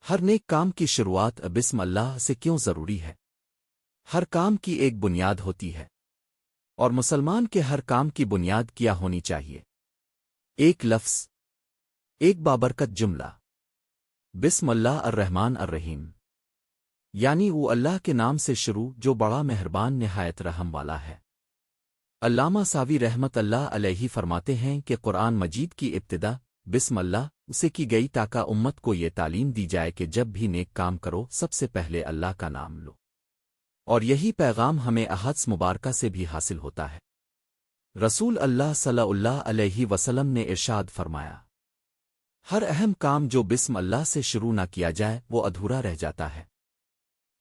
ہر نیک کام کی شروعات بسم اللہ سے کیوں ضروری ہے؟ ہر کام کی ایک بنیاد ہوتی ہے، اور مسلمان کے ہر کام کی بنیاد کیا ہونی چاہیے؟ ایک لفظ، ایک بابرکت جملہ، بسم اللہ الرحمن الرحیم، یعنی وہ اللہ کے نام سے شروع جو بڑا مہربان نہایت رحم والا ہے۔ علامہ ساوی رحمت اللہ علیہ فرماتے ہیں کہ قرآن مجید کی ابتدا بسم اللہ سے کی گئی تاکہ امت کو یہ تعلیم دی جائے کہ جب بھی نیک کام کرو سب سے پہلے اللہ کا نام لو، اور یہی پیغام ہمیں احادیث مبارکہ سے بھی حاصل ہوتا ہے۔ رسول اللہ صلی اللہ علیہ وسلم نے ارشاد فرمایا، ہر اہم کام جو بسم اللہ سے شروع نہ کیا جائے وہ ادھورا رہ جاتا ہے۔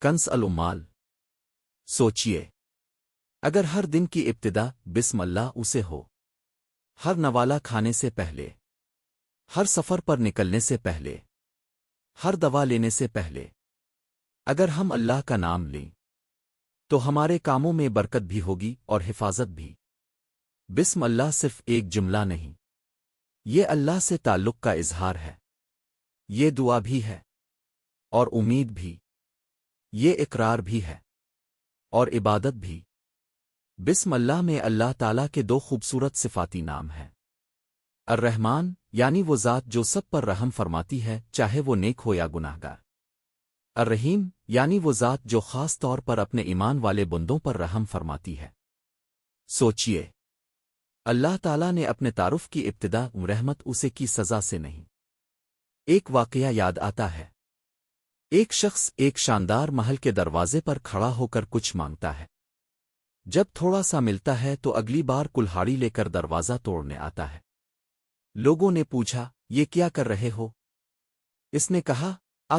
کنز العمال۔ سوچئے، اگر ہر دن کی ابتدا بسم اللہ اسے ہو، ہر نوالا کھانے سے پہلے، ہر سفر پر نکلنے سے پہلے، ہر دوا لینے سے پہلے اگر ہم اللہ کا نام لیں تو ہمارے کاموں میں برکت بھی ہوگی اور حفاظت بھی۔ بسم اللہ صرف ایک جملہ نہیں، یہ اللہ سے تعلق کا اظہار ہے، یہ دعا بھی ہے اور امید بھی، یہ اقرار بھی ہے اور عبادت بھی۔ بسم اللہ میں اللہ تعالیٰ کے دو خوبصورت صفاتی نام ہیں۔ الرحمن یعنی وہ ذات جو سب پر رحم فرماتی ہے چاہے وہ نیک ہو یا گناہ گار۔ الرحیم یعنی وہ ذات جو خاص طور پر اپنے ایمان والے بندوں پر رحم فرماتی ہے۔ سوچئے، اللہ تعالیٰ نے اپنے تعارف کی ابتدا رحمت اسے کی سزا سے نہیں۔ ایک واقعہ یاد آتا ہے، ایک شخص ایک شاندار محل کے دروازے پر کھڑا ہو کر کچھ مانگتا ہے۔ جب تھوڑا سا ملتا ہے تو اگلی بار کلہاڑی لے کر دروازہ توڑنے آتا ہے۔ لوگوں نے پوچھا، یہ کیا کر رہے ہو؟ اس نے کہا،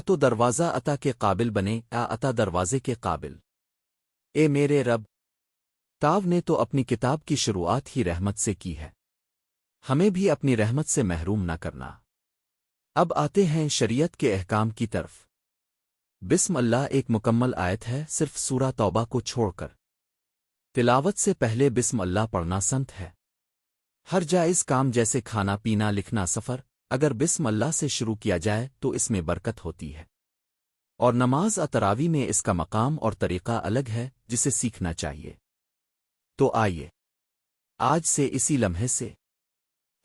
تو دروازہ عطا کے قابل بنے، عطا دروازے کے قابل۔ اے میرے رب، تاو نے تو اپنی کتاب کی شروعات ہی رحمت سے کی ہے، ہمیں بھی اپنی رحمت سے محروم نہ کرنا۔ اب آتے ہیں شریعت کے احکام کی طرف۔ بسم اللہ ایک مکمل آیت ہے، صرف سورہ توبہ کو چھوڑ کر۔ تلاوت سے پہلے بسم اللہ پڑھنا سنت ہے۔ ہر جائز کام جیسے کھانا پینا لکھنا سفر اگر بسم اللہ سے شروع کیا جائے تو اس میں برکت ہوتی ہے، اور نماز تراویح میں اس کا مقام اور طریقہ الگ ہے جسے سیکھنا چاہیے۔ تو آئیے آج سے اسی لمحے سے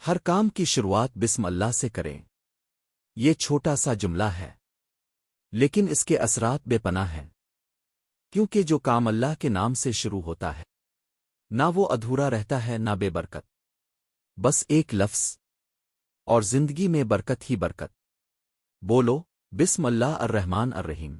ہر کام کی شروعات بسم اللہ سے کریں۔ یہ چھوٹا سا جملہ ہے لیکن اس کے اثرات بے پناہ ہیں، کیونکہ جو کام اللہ کے نام سے شروع ہوتا ہے نہ وہ ادھورا رہتا ہے نہ بے برکت، بس ایک لفظ، اور زندگی میں برکت ہی برکت۔ بولو، بسم اللہ الرحمن الرحیم۔